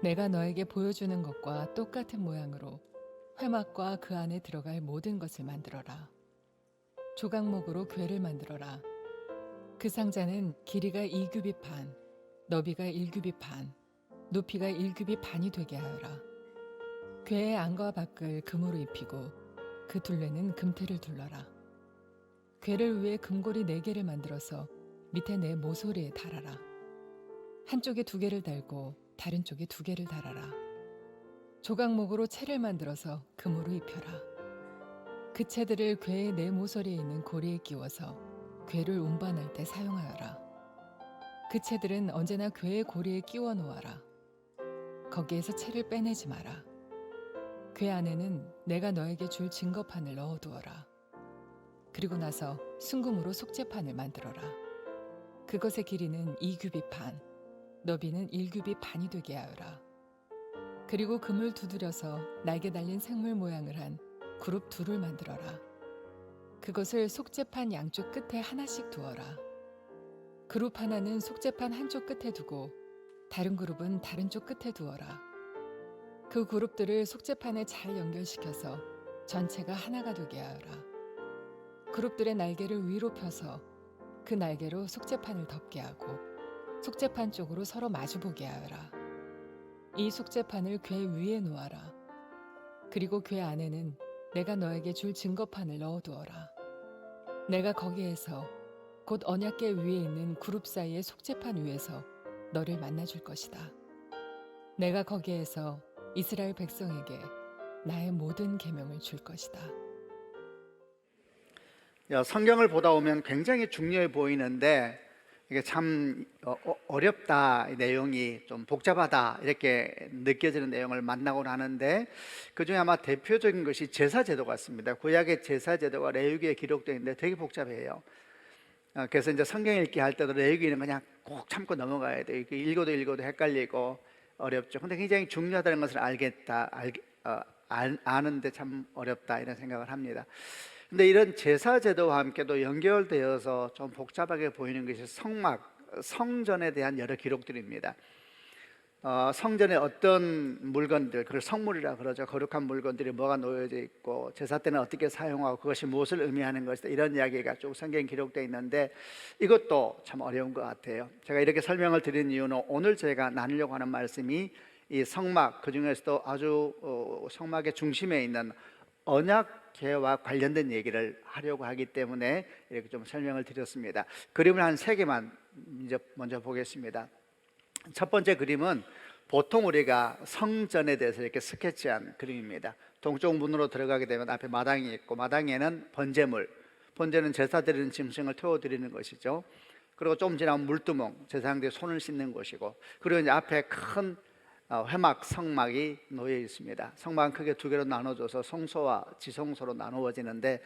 내가 너에게 보여주는 것과 똑같은 모양으로 회막과 그 안에 들어갈 모든 것을 만들어라. 조각목으로 궤를 만들어라. 그 상자는 길이가 2규빗 반, 너비가 1규빗 반, 높이가 1규빗 반이 되게 하여라. 궤의 안과 밖을 금으로 입히고 그 둘레는 금테를 둘러라. 궤를 위해 금고리 4개를 만들어서 밑에 내 모서리에 달아라. 한쪽에 2개를 달고 다른 쪽에 2개를 달아라. 조각목으로 채를 만들어서 금으로 입혀라. 그 채들을 궤의 내 모서리에 있는 고리에 끼워서 궤를 운반할 때 사용하여라. 그 채들은 언제나 궤의 고리에 끼워 놓아라. 거기에서 채를 빼내지 마라. 궤 안에는 내가 너에게 줄 증거판을 넣어두어라. 그리고 나서 순금으로 속죄판을 만들어라. 그것의 길이는 2규빗 반, 너비는 1규빗 반이 되게 하여라. 그리고 금을 두드려서 날개 달린 생물 모양을 한 그룹 둘을 만들어라. 그것을 속죄판 양쪽 끝에 하나씩 두어라. 그룹 하나는 속죄판 한쪽 끝에 두고 다른 그룹은 다른 쪽 끝에 두어라. 그 그룹들을 속죄판에 잘 연결시켜서 전체가 하나가 되게 하여라. 그룹들의 날개를 위로 펴서 그 날개로 속죄판을 덮게 하고 속죄판 쪽으로 서로 마주보게 하여라. 이 속죄판을 궤 위에 놓아라. 그리고 궤 안에는 내가 너에게 줄 증거판을 넣어두어라. 내가 거기에서 곧 언약궤 위에 있는 그룹 사이의 속죄판 위에서 너를 만나줄 것이다. 내가 거기에서 이스라엘 백성에게 나의 모든 계명을 줄 것이다. 성경을 보다 보면 굉장히 중요해 보이는데 이게 참 어렵다, 이 내용이 좀 복잡하다 이렇게 느껴지는 내용을 만나곤 하는데, 그중에 아마 대표적인 것이 제사제도 같습니다. 구약의 제사제도가 레위기에 기록되어 있는데 되게 복잡해요. 그래서 이제 성경 읽기 할 때도 레위기는 그냥 꼭 참고 넘어가야 돼요. 읽어도 헷갈리고 어렵죠. 근데 굉장히 중요하다는 것을 아는데 참 어렵다 이런 생각을 합니다. 근데 이런 제사제도와 함께도 연결되어서 좀 복잡하게 보이는 것이 성전에 대한 여러 기록들입니다. 성전에 어떤 물건들, 그걸 성물이라 그러죠. 거룩한 물건들이 뭐가 놓여져 있고 제사 때는 어떻게 사용하고 그것이 무엇을 의미하는 것이다, 이런 이야기가 쭉 성경에 기록되어 있는데 이것도 참 어려운 것 같아요. 제가 이렇게 설명을 드린 이유는 오늘 제가 나누려고 하는 말씀이 이 성막, 그 중에서도 아주 성막의 중심에 있는 언약궤와 관련된 얘기를 하려고 하기 때문에 이렇게 좀 설명을 드렸습니다. 그림을 한 3개만 이제 먼저 보겠습니다. 첫 번째 그림은 보통 우리가 성전에 대해서 이렇게 스케치한 그림입니다. 동쪽 문으로 들어가게 되면 앞에 마당이 있고, 마당에는 번제물, 번제는 제사 드리는 짐승을 태워드리는 것이죠. 그리고 좀 지나면 물두멍, 제사장들이 손을 씻는 곳이고, 그리고 이제 앞에 큰 회막, 성막이 놓여 있습니다. 성막은 크게 2개로 나눠져서 성소와 지성소로 나누어지는데,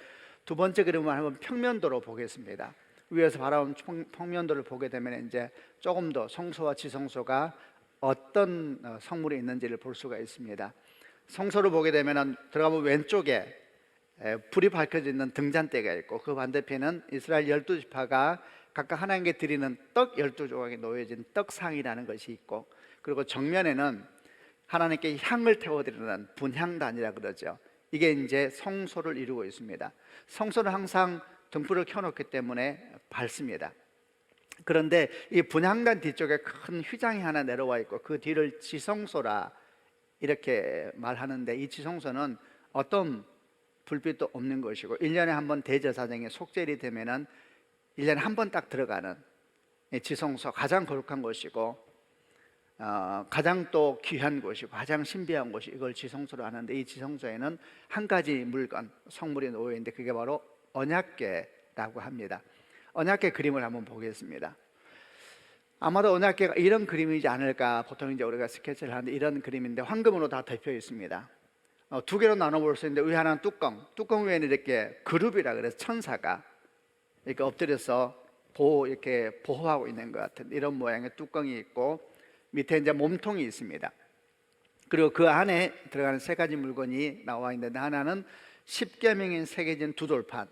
두 번째 그림을 한번 평면도로 보겠습니다. 위에서 바라본 평면도를 보게 되면 이제 조금 더 성소와 지성소가 어떤 성물이 있는지를 볼 수가 있습니다. 성소를 보게 되면 들어가면 왼쪽에 불이 밝혀져 있는 등잔대가 있고, 그 반대편은 이스라엘 12지파가 각각 하나님께 드리는 떡 12조각이 놓여진 떡상이라는 것이 있고, 그리고 정면에는 하나님께 향을 태워드리는 분향단이라 그러죠. 이게 이제 성소를 이루고 있습니다. 성소는 항상 등불을 켜놓기 때문에 밝습니다. 그런데 이 분향단 뒤쪽에 큰 휘장이 하나 내려와 있고, 그 뒤를 지성소라 이렇게 말하는데, 이 지성소는 어떤 불빛도 없는 것이고 1년에 한 번 대제사장이 속죄일이 되면은 1년에 한 번 딱 들어가는 지성소, 가장 거룩한 곳이고 가장 또 귀한 곳이고 가장 신비한 곳이 이걸 지성소로 하는데, 이 지성소에는 한 가지 물건, 성물이 놓여 있는데 그게 바로 언약궤라고 합니다. 언약궤 그림을 한번 보겠습니다. 아마도 언약궤가 이런 그림이지 않을까. 보통 이제 우리가 스케치를 하는데 이런 그림인데 황금으로 다 덮여 있습니다. 2개로 나눠 볼 수 있는데, 위 하나는 뚜껑 위에는 이렇게 그룹이라 그래서 천사가 이렇게 엎드려서 이렇게 보호하고 있는 것 같은 이런 모양의 뚜껑이 있고, 밑에 이제 몸통이 있습니다. 그리고 그 안에 들어가는 3가지 물건이 나와 있는데, 하나는 십계명이 새겨진 두돌판,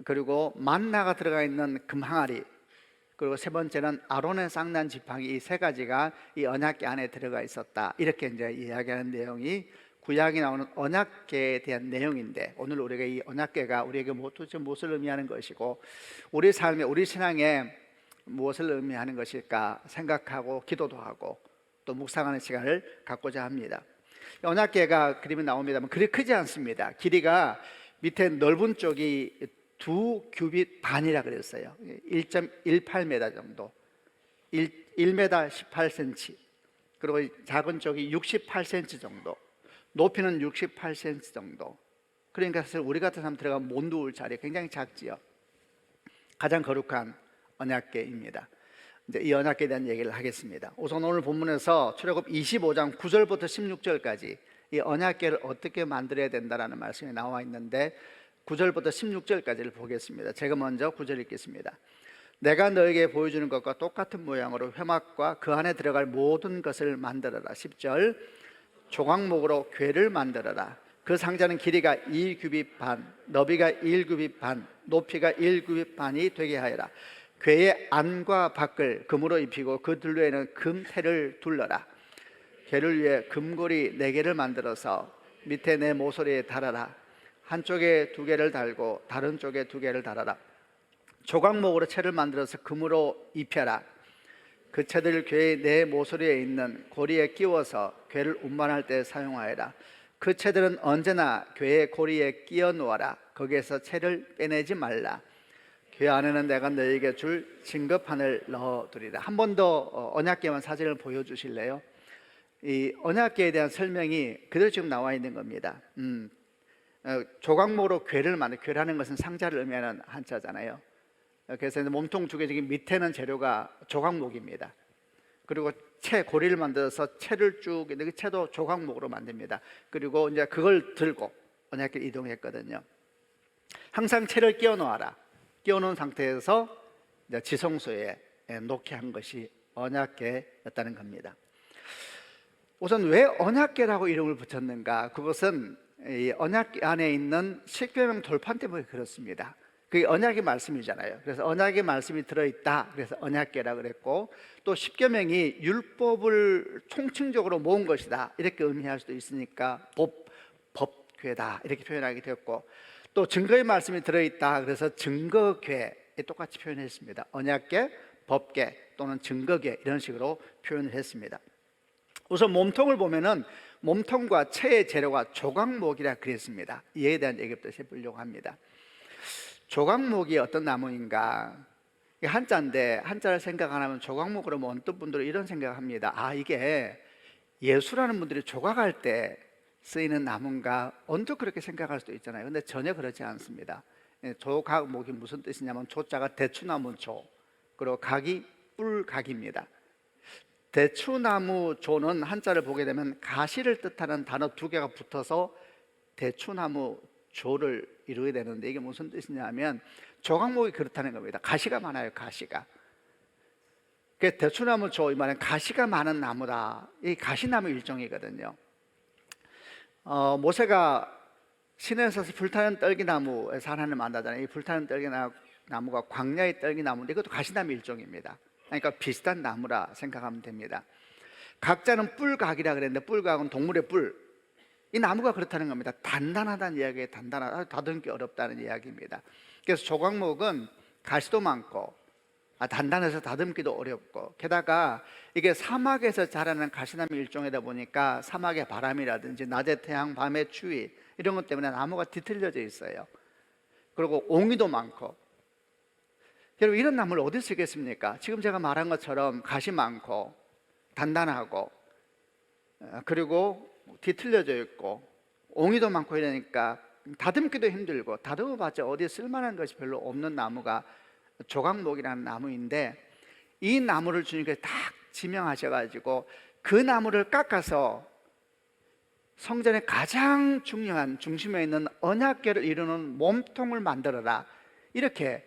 그리고 만나가 들어가 있는 금항아리, 그리고 세 번째는 아론의 쌍난 지팡이, 이 세 가지가 이 언약궤 안에 들어가 있었다. 이렇게 이제 이야기하는 내용이 구약에 나오는 언약궤에 대한 내용인데, 오늘 우리가 이 언약궤가 우리에게 도대체 무엇을 의미하는 것이고 우리 삶에, 우리 신앙에 무엇을 의미하는 것일까 생각하고 기도도 하고 또 묵상하는 시간을 갖고자 합니다. 언약궤가 그림이 나옵니다만 그리 크지 않습니다. 길이가 밑에 넓은 쪽이 2규빗 반이라 그랬어요. 1.18m 정도, 1m 18cm. 그리고 작은 쪽이 68cm 정도, 높이는 68cm 정도. 그러니까 사실 우리 같은 사람 들어가면 못 누울 자리, 굉장히 작지요. 가장 거룩한 언약궤입니다. 이제 이 언약궤에 대한 얘기를 하겠습니다. 우선 오늘 본문에서 출애굽 25장 9절부터 16절까지 이 언약궤를 어떻게 만들어야 된다라는 말씀이 나와 있는데 9절부터 16절까지를 보겠습니다. 제가 먼저 9절 읽겠습니다. 내가 너에게 보여주는 것과 똑같은 모양으로 회막과 그 안에 들어갈 모든 것을 만들어라. 10절 조각목으로 궤를 만들어라. 그 상자는 길이가 2규빗 반, 너비가 1규빗 반, 높이가 1규빗 반이 되게 하여라. 궤의 안과 밖을 금으로 입히고 그 둘레에는 금테를 둘러라. 궤를 위해 금고리 4개를 만들어서 밑에 내 모서리에 달아라. 한쪽에 2개를 달고 다른 쪽에 2개를 달아라. 조각목으로 채를 만들어서 금으로 입혀라. 그 채들을 궤의 내 모서리에 있는 고리에 끼워서 궤를 운반할 때 사용하여라. 그 채들은 언제나 궤의 고리에 끼워 놓아라. 거기에서 채를 빼내지 말라. 궤 안에는 내가 너에게 줄 증거판을 넣어두리라. 한 번 더 언약궤만 사진을 보여주실래요? 이 언약궤에 대한 설명이 그대로 지금 나와 있는 겁니다. 조각목으로 궤를 만들, 궤라는 것은 상자를 의미하는 한자잖아요. 그래서 몸통 2개 중에 밑에는 재료가 조각목입니다. 그리고 채, 고리를 만들어서 채를 쭉, 그 채도 조각목으로 만듭니다. 그리고 이제 그걸 들고 언약궤를 이동했거든요. 항상 채를 끼워 놓아라. 끼워 놓은 상태에서 이제 지성소에 놓게 한 것이 언약궤였다는 겁니다. 우선 왜 언약궤라고 이름을 붙였는가? 그것은 이 언약궤 안에 있는 십계명 돌판 때문에 그렇습니다. 그게 언약의 말씀이잖아요. 그래서 언약의 말씀이 들어있다. 그래서 언약궤라고 그랬고, 또 십계명이 율법을 총칭적으로 모은 것이다. 이렇게 의미할 수도 있으니까 법궤다 이렇게 표현하게 되었고, 또 증거의 말씀이 들어있다. 그래서 증거궤에 똑같이 표현했습니다. 언약궤, 법궤 또는 증거궤 이런 식으로 표현을 했습니다. 우선 몸통을 보면은 몸통과 채의 재료가 조각목이라 그랬습니다. 이에 대한 얘기부터 해보려고 합니다. 조각목이 어떤 나무인가? 한자인데 한자를 생각 안 하면 조각목으로 어떤 분들은 이런 생각을 합니다. 아, 이게 예술하는 분들이 조각할 때 쓰이는 나무인가? 언뜻 그렇게 생각할 수도 있잖아요. 근데 전혀 그렇지 않습니다. 조각목이 무슨 뜻이냐면 조자가 대추나무 조, 그리고 각이 뿔각입니다. 대추나무 조는 한자를 보게 되면 가시를 뜻하는 단어 2개가 붙어서 대추나무 조를 이루게 되는데, 이게 무슨 뜻이냐면 조각목이 그렇다는 겁니다. 가시가 많아요. 가시가. 그 대추나무 조, 이 말은 가시가 많은 나무다. 이 가시나무 일종이거든요. 모세가 시내에서 불타는 떨기나무에서 하나님을 만나잖아요. 이 불타는 떨기나무가 광야의 떨기나무인데 이것도 가시나무 일종입니다. 그러니까 비슷한 나무라 생각하면 됩니다. 각자는 뿔각이라 그랬는데, 뿔각은 동물의 뿔, 이 나무가 그렇다는 겁니다. 단단하다는 이야기에 단단하다, 다듬기 어렵다는 이야기입니다. 그래서 조각목은 가시도 많고 단단해서 다듬기도 어렵고, 게다가 이게 사막에서 자라는 가시나무 일종이다 보니까 사막의 바람이라든지 낮의 태양, 밤의 추위 이런 것 때문에 나무가 뒤틀려져 있어요. 그리고 옹이도 많고. 여러분, 이런 나무를 어디 쓰겠습니까? 지금 제가 말한 것처럼 가시 많고 단단하고 그리고 뒤틀려져 있고 옹이도 많고 이러니까 다듬기도 힘들고, 다듬어봤자 어디에 쓸만한 것이 별로 없는 나무가 조각목이라는 나무인데, 이 나무를 주님께서 딱 지명하셔가지고 그 나무를 깎아서 성전의 가장 중요한 중심에 있는 언약궤를 이루는 몸통을 만들어라 이렇게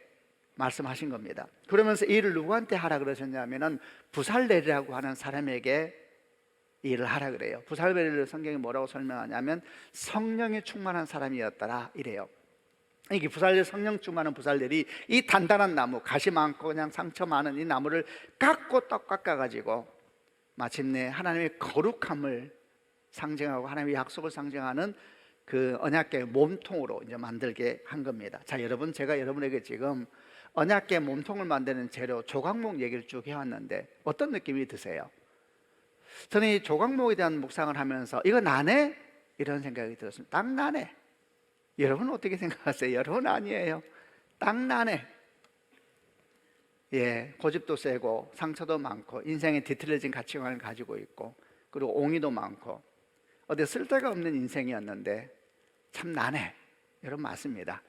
말씀하신 겁니다. 그러면서 이 일을 누구한테 하라 그러셨냐면은 부살렐이라고 하는 사람에게 이 일을 하라 그래요. 부살렐을 성경이 뭐라고 설명하냐면 성령이 충만한 사람이었더라 이래요. 이게 부살렐 성령 충만한 부살렐이 이 단단한 나무, 가시 많고 그냥 상처 많은 이 나무를 깎고 딱 깎아가지고 마침내 하나님의 거룩함을 상징하고 하나님의 약속을 상징하는 그 언약궤 몸통으로 이제 만들게 한 겁니다. 자, 여러분, 제가 여러분에게 지금 언약궤 몸통을 만드는 재료 조각목 얘기를 쭉 해왔는데 어떤 느낌이 드세요? 저는 이 조각목에 대한 묵상을 하면서 이거 나네? 이런 생각이 들었습니다. 딱 나네. 여러분은 어떻게 생각하세요? 여러분 아니에요. 딱 나네. 예, 고집도 세고 상처도 많고 인생에 뒤틀려진 가치관을 가지고 있고 그리고 옹의도 많고 어디 쓸데가 없는 인생이었는데 참 나네. 여러분 맞습니다.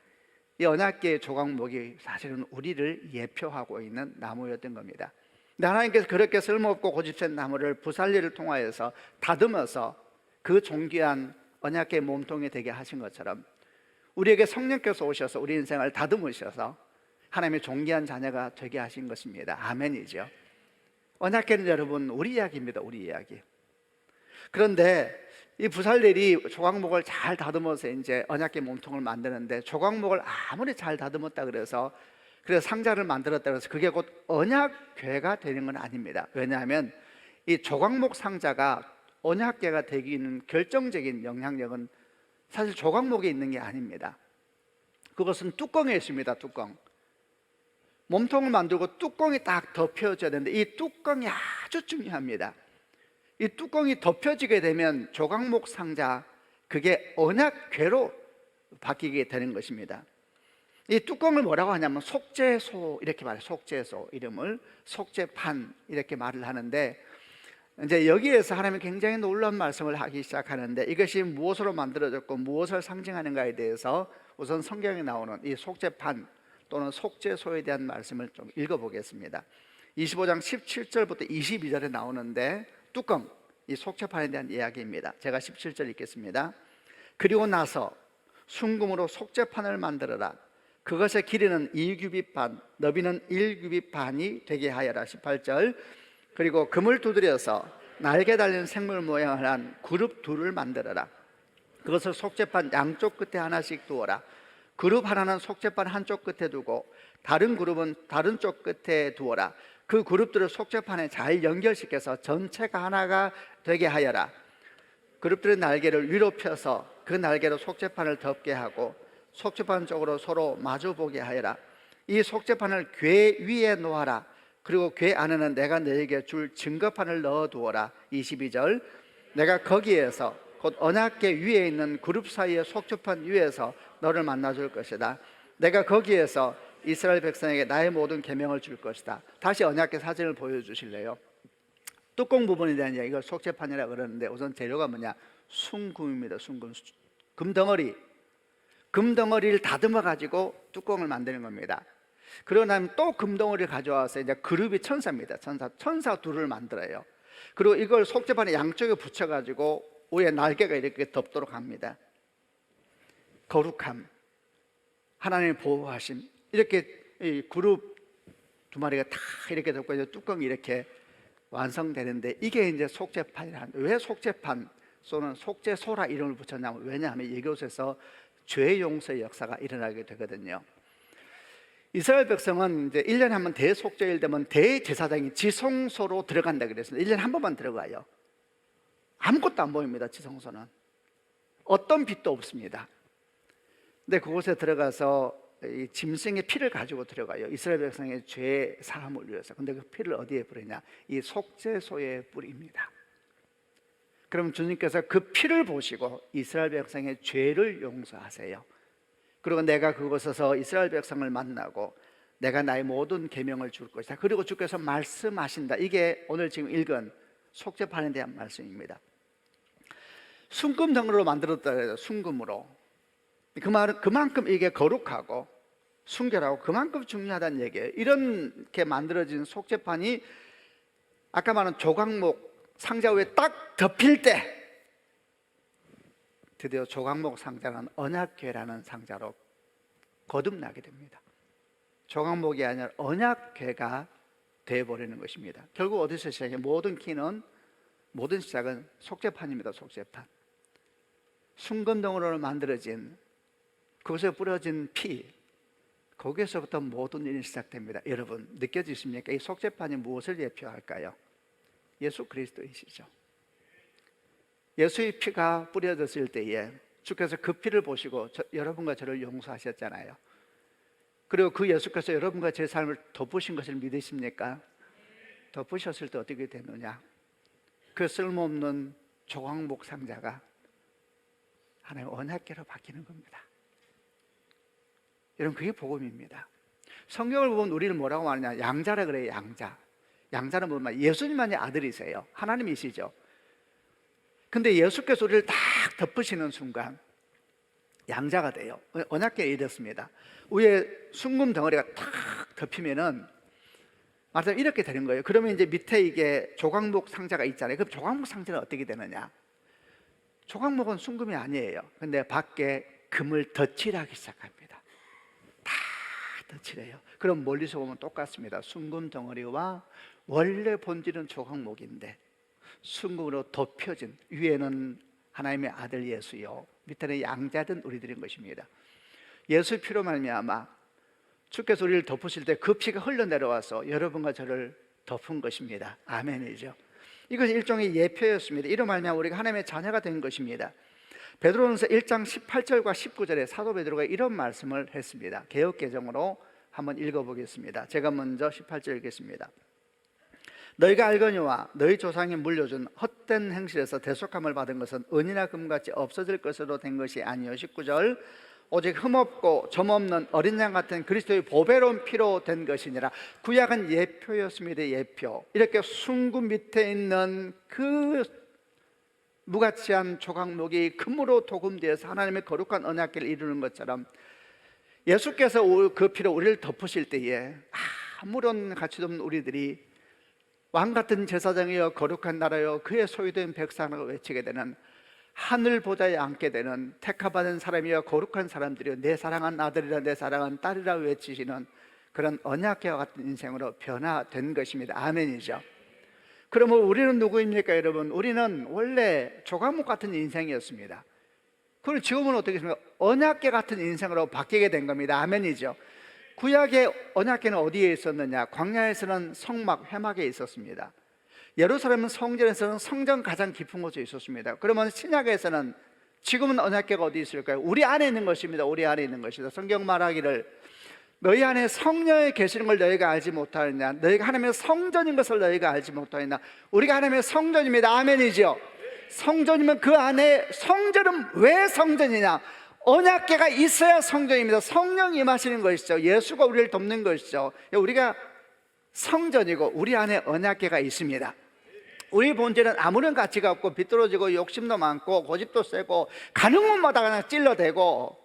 이 언약궤의 조각목이 사실은 우리를 예표하고 있는 나무였던 겁니다. 근데 하나님께서 그렇게 쓸모없고 고집센 나무를 부살리를 통하여서 다듬어서 그 존귀한 언약궤의 몸통이 되게 하신 것처럼 우리에게 성령께서 오셔서 우리 인생을 다듬으셔서 하나님의 존귀한 자녀가 되게 하신 것입니다. 아멘이죠. 언약궤는 여러분 우리 이야기입니다. 우리 이야기. 그런데 이 부살렐이 조각목을 잘 다듬어서 이제 언약궤 몸통을 만드는데 조각목을 아무리 잘 다듬었다 그래서 상자를 만들었다 그래서 그게 곧 언약궤가 되는 건 아닙니다. 왜냐하면 이 조각목 상자가 언약궤가 되기는 결정적인 영향력은 사실 조각목에 있는 게 아닙니다. 그것은 뚜껑에 있습니다. 뚜껑. 몸통을 만들고 뚜껑이 딱 덮여져야 되는데 이 뚜껑이 아주 중요합니다. 이 뚜껑이 덮여지게 되면 조각목 상자 그게 언약궤로 바뀌게 되는 것입니다. 이 뚜껑을 뭐라고 하냐면 속죄소 이렇게 말해요. 속죄소 이름을 속죄판 이렇게 말을 하는데 이제 여기에서 하나님이 굉장히 놀라운 말씀을 하기 시작하는데 이것이 무엇으로 만들어졌고 무엇을 상징하는가에 대해서 우선 성경에 나오는 이 속죄판 또는 속죄소에 대한 말씀을 좀 읽어보겠습니다. 25장 17절부터 22절에 나오는데 뚜껑, 이 속죄판에 대한 이야기입니다. 제가 17절 읽겠습니다. 그리고 나서 순금으로 속죄판을 만들어라. 그것의 길이는 2규빗 반, 너비는 1규빗 반이 되게 하여라. 18절. 그리고 금을 두드려서 날개 달린 생물 모양을 한 그룹 둘을 만들어라. 그것을 속죄판 양쪽 끝에 하나씩 두어라. 그룹 하나는 속죄판 한쪽 끝에 두고 다른 그룹은 다른 쪽 끝에 두어라. 그 그룹들을 속죄판에 잘 연결시켜서 전체가 하나가 되게 하여라. 그룹들의 날개를 위로 펴서 그 날개로 속죄판을 덮게 하고 속죄판 쪽으로 서로 마주보게 하여라. 이 속죄판을 궤 위에 놓아라. 그리고 궤 안에는 내가 너에게 줄 증거판을 넣어두어라. 22절. 내가 거기에서 곧 언약궤 위에 있는 그룹 사이의 속죄판 위에서 너를 만나줄 것이다. 내가 거기에서 이스라엘 백성에게 나의 모든 계명을 줄 것이다. 다시 언약궤 사진을 보여주실래요? 뚜껑 부분에 대한 이야기가 속죄판이라고 그러는데 우선 재료가 뭐냐? 순금입니다. 순금. 금덩어리를 다듬어 가지고 뚜껑을 만드는 겁니다. 그러고 나면 또 금덩어리를 가져와서 이제 그룹이 천사입니다. 천사 둘을 만들어요. 그리고 이걸 속죄판에 양쪽에 붙여 가지고 위에 날개가 이렇게 덮도록 합니다. 거룩함, 하나님의 보호하심, 이렇게 이 그룹 두 마리가 다 이렇게 덮고 이제 뚜껑이 이렇게 완성되는데 이게 이제 속죄판이란. 왜 속죄판 소는 속죄소라 이름을 붙였냐면 왜냐하면 이곳에서 죄 용서의 역사가 일어나게 되거든요. 이스라엘 백성은 이제 1년에 한 번 대속죄일 되면 대제사장이 지성소로 들어간다 그랬습니다. 1년에 한 번만 들어가요. 아무것도 안 보입니다. 지성소는 어떤 빛도 없습니다. 근데 그곳에 들어가서 이 짐승의 피를 가지고 들어가요. 이스라엘 백성의 죄 사함을 위해서. 근데 그 피를 어디에 뿌리냐? 이 속죄소에 뿌립니다. 그럼 주님께서 그 피를 보시고 이스라엘 백성의 죄를 용서하세요. 그리고 내가 그곳에서 이스라엘 백성을 만나고 내가 나의 모든 계명을 줄 것이다. 그리고 주께서 말씀하신다. 이게 오늘 지금 읽은 속죄판에 대한 말씀입니다. 순금 덩어리로 만들었다 그래요. 순금으로. 그 말은 그만큼 이게 거룩하고 순결하고 그만큼 중요하다는 얘기예요. 이렇게 만들어진 속죄판이 아까 말한 조각목 상자 위에 딱 덮일 때 드디어 조각목 상자는 언약궤라는 상자로 거듭나게 됩니다. 조각목이 아니라 언약궤가 되어버리는 것입니다. 결국 어디서 시작해요? 모든 시작은 속죄판입니다. 속죄판. 순금덩어리로 만들어진 그곳에 뿌려진 피, 거기에서부터 모든 일이 시작됩니다. 여러분 느껴지십니까? 이 속죄판이 무엇을 예표할까요? 예수 그리스도이시죠. 예수의 피가 뿌려졌을 때에 주께서 그 피를 보시고 여러분과 저를 용서하셨잖아요. 그리고 그 예수께서 여러분과 제 삶을 덮으신 것을 믿으십니까? 덮으셨을 때 어떻게 되느냐? 그 쓸모없는 조각목 상자가 하나의 언약궤로 바뀌는 겁니다. 여러분 그게 복음입니다. 성경을 보면 우리를 뭐라고 말하냐? 양자라 그래요. 양자. 양자는 뭐냐? 예수님만이 아들이세요. 하나님이시죠. 근데 예수께서 우리를 딱 덮으시는 순간 양자가 돼요. 언약궤에 이렇습니다. 위에 순금 덩어리가 탁 덮이면은 말하자면 이렇게 되는 거예요. 그러면 이제 밑에 이게 조각목 상자가 있잖아요. 그럼 조각목 상자는 어떻게 되느냐? 조각목은 순금이 아니에요. 근데 밖에 금을 덧칠하기 시작합니다. 다 덧칠해요. 그럼 멀리서 보면 똑같습니다. 순금 덩어리와 원래 본질은 조각목인데 순금으로 덮여진, 위에는 하나님의 아들 예수요, 밑에는 양자된 우리들인 것입니다. 예수 피로 말미암아 주께서 우리를 덮으실 때 그 피가 흘러내려와서 여러분과 저를 덮은 것입니다. 아멘이죠. 이것이 일종의 예표였습니다. 이로 말미암아 우리가 하나님의 자녀가 된 것입니다. 베드로전서 1장 18절과 19절에 사도 베드로가 이런 말씀을 했습니다. 개역개정으로 한번 읽어보겠습니다. 제가 먼저 18절 읽겠습니다. 너희가 알거니와 너희 조상이 물려준 헛된 행실에서 대속함을 받은 것은 은이나 금같이 없어질 것으로 된 것이 아니요. 19절 오직 흠없고 점없는 어린 양 같은 그리스도의 보배로운 피로 된 것이니라. 구약은 예표였습니다. 예표. 이렇게 순금 밑에 있는 그 무가치한 조각목이 금으로 도금되어서 하나님의 거룩한 언약궤를 이루는 것처럼 예수께서 그 피로 우리를 덮으실 때에 아무런 가치도 없는 우리들이 왕같은 제사장이여 거룩한 나라여 그의 소유된 백성으로 외치게 되는, 하늘 보좌에 앉게 되는 택하받은 사람이여 거룩한 사람들이여 내 사랑한 아들이라 내 사랑한 딸이라 외치시는 그런 언약궤와 같은 인생으로 변화된 것입니다. 아멘이죠. 그러면 우리는 누구입니까 여러분? 우리는 원래 조각목 같은 인생이었습니다. 그럼 지금은 어떻게 했습니까? 언약궤 같은 인생으로 바뀌게 된 겁니다. 아멘이죠. 구약의 언약궤는 어디에 있었느냐? 광야에서는 성막, 회막에 있었습니다. 예루살렘 성전에서는 성전 가장 깊은 곳에 있었습니다. 그러면 신약에서는 지금은 언약궤가 어디 있을까요? 우리 안에 있는 것입니다. 우리 안에 있는 것이다. 성경 말하기를 너희 안에 성령이 계시는 걸 너희가 알지 못하느냐? 너희가 하나님의 성전인 것을 너희가 알지 못하느냐? 우리가 하나님의 성전입니다. 아멘이죠. 성전이면 그 안에, 성전은 왜 성전이냐? 언약궤가 있어야 성전입니다. 성령이 임하시는 것이죠. 예수가 우리를 돕는 것이죠. 우리가 성전이고 우리 안에 언약궤가 있습니다. 우리 본질은 아무런 가치가 없고 비뚤어지고 욕심도 많고 고집도 세고 가는 곳마다 그냥 찔러대고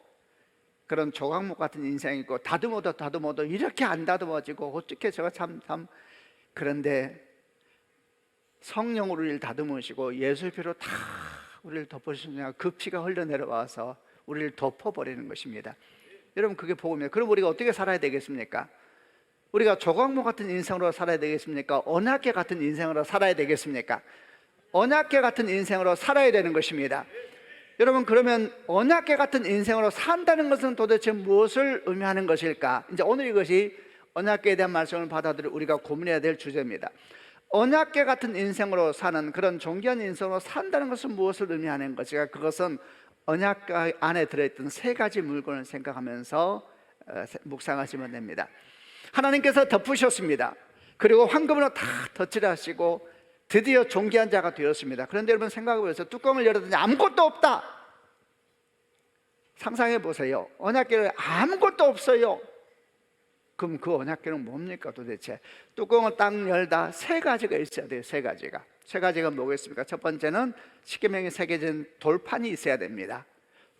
그런 조각목 같은 인생이고 다듬어도 이렇게 안 다듬어지고 어떻게 제가 참 그런데 성령으로 우리를 다듬으시고 예수의 피로 다 우리를 덮으시느냐, 그 피가 흘러내려와서 우리를 덮어버리는 것입니다. 여러분 그게 복음이에요. 그럼 우리가 어떻게 살아야 되겠습니까? 우리가 조각목 같은 인생으로 살아야 되겠습니까? 언약궤 같은 인생으로 살아야 되겠습니까? 언약궤 같은 인생으로 살아야 되는 것입니다. 여러분 그러면 언약궤 같은 인생으로 산다는 것은 도대체 무엇을 의미하는 것일까? 이제 오늘 이것이 언약궤에 대한 말씀을 받아들여 우리가 고민해야 될 주제입니다. 언약궤 같은 인생으로 사는 그런 존귀한 인생으로 산다는 것은 무엇을 의미하는 것일까? 그것은 언약궤 안에 들어있던 세 가지 물건을 생각하면서 묵상하시면 됩니다. 하나님께서 덮으셨습니다. 그리고 황금으로 다 덧칠하시고 드디어 존귀한 자가 되었습니다. 그런데 여러분 생각해 보세요. 뚜껑을 열었더니 아무것도 없다. 상상해 보세요. 언약궤에 아무것도 없어요. 그럼 그 언약궤는 뭡니까 도대체? 뚜껑을 딱 열다 세 가지가 있어야 돼요. 세 가지가 뭐겠습니까? 첫 번째는 십계명이 새겨진 돌판이 있어야 됩니다.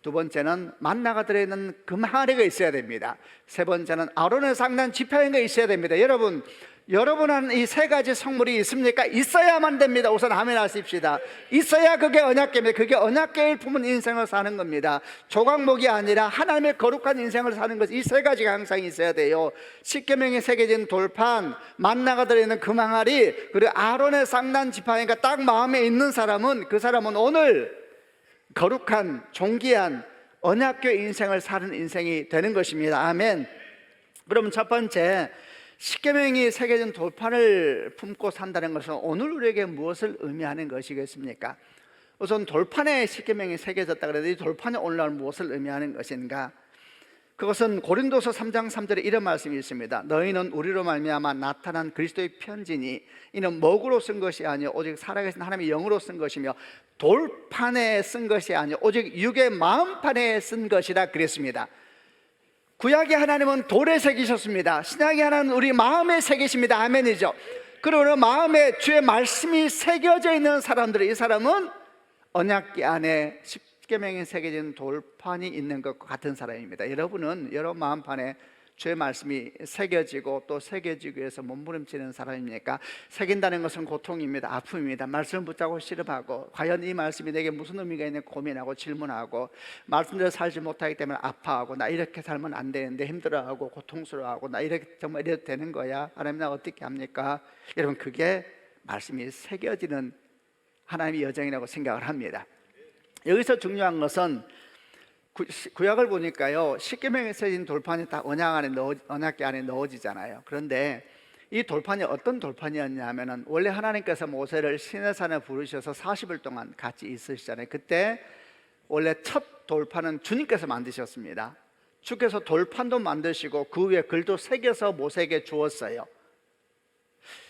두 번째는 만나가 들어있는 금 항아리가 있어야 됩니다. 세 번째는 아론의 상단 지팡이가 있어야 됩니다. 여러분 안에 이 세 가지 성물이 있습니까? 있어야만 됩니다. 우선 아멘 하십시다. 있어야 그게 언약궤입니다. 그게 언약궤를 품은 인생을 사는 겁니다. 조각목이 아니라 하나님의 거룩한 인생을 사는 것, 이 세 가지가 항상 있어야 돼요. 십계명이 새겨진 돌판, 만나가 들어있는 금 항아리, 그리고 아론의 상단 지팡이가 딱 마음에 있는 사람은, 그 사람은 오늘 거룩한 존귀한 언약궤 인생을 사는 인생이 되는 것입니다. 아멘. 그러면 첫 번째, 십계명이 새겨진 돌판을 품고 산다는 것은 오늘 우리에게 무엇을 의미하는 것이겠습니까? 우선 돌판에 십계명이 새겨졌다 그래도 이 돌판이 오늘날 무엇을 의미하는 것인가? 그것은 고린도서 3장 3절에 이런 말씀이 있습니다. 너희는 우리로 말미암아 나타난 그리스도의 편지니 이는 먹으로 쓴 것이 아니요 오직 살아계신 하나님의 영으로 쓴 것이며 돌판에 쓴 것이 아니요 오직 육의 마음판에 쓴 것이라 그랬습니다. 구약의 하나님은 돌에 새기셨습니다. 신약의 하나님은 우리 마음에 새기십니다. 아멘이죠. 그러나 마음에 주의 말씀이 새겨져 있는 사람들은, 이 사람은 언약궤 안에 십계명이 새겨진 돌판이 있는 것과 같은 사람입니다. 여러분은 여러분 마음판에 주의 말씀이 새겨지고 또 새겨지기 위해서 몸부림치는 사람입니까? 새긴다는 것은 고통입니다. 아픔입니다. 말씀을 붙잡고 씨름하고 과연 이 말씀이 내게 무슨 의미가 있는지 고민하고 질문하고 말씀대로 살지 못하기 때문에 아파하고 나 이렇게 살면 안 되는데 힘들어하고 고통스러워하고 나 이렇게 정말 이래도 되는 거야? 하나님 나 어떻게 합니까? 여러분 그게 말씀이 새겨지는 하나님의 여정이라고 생각을 합니다. 여기서 중요한 것은 구약을 보니까요, 십계명에 새긴 돌판이 다 언약궤 안에 넣어지잖아요. 그런데 이 돌판이 어떤 돌판이었냐면은 원래 하나님께서 모세를 시내산에 부르셔서 40일 동안 같이 있으시잖아요. 그때 원래 첫 돌판은 주님께서 만드셨습니다. 주께서 돌판도 만드시고 그 위에 글도 새겨서 모세에게 주었어요.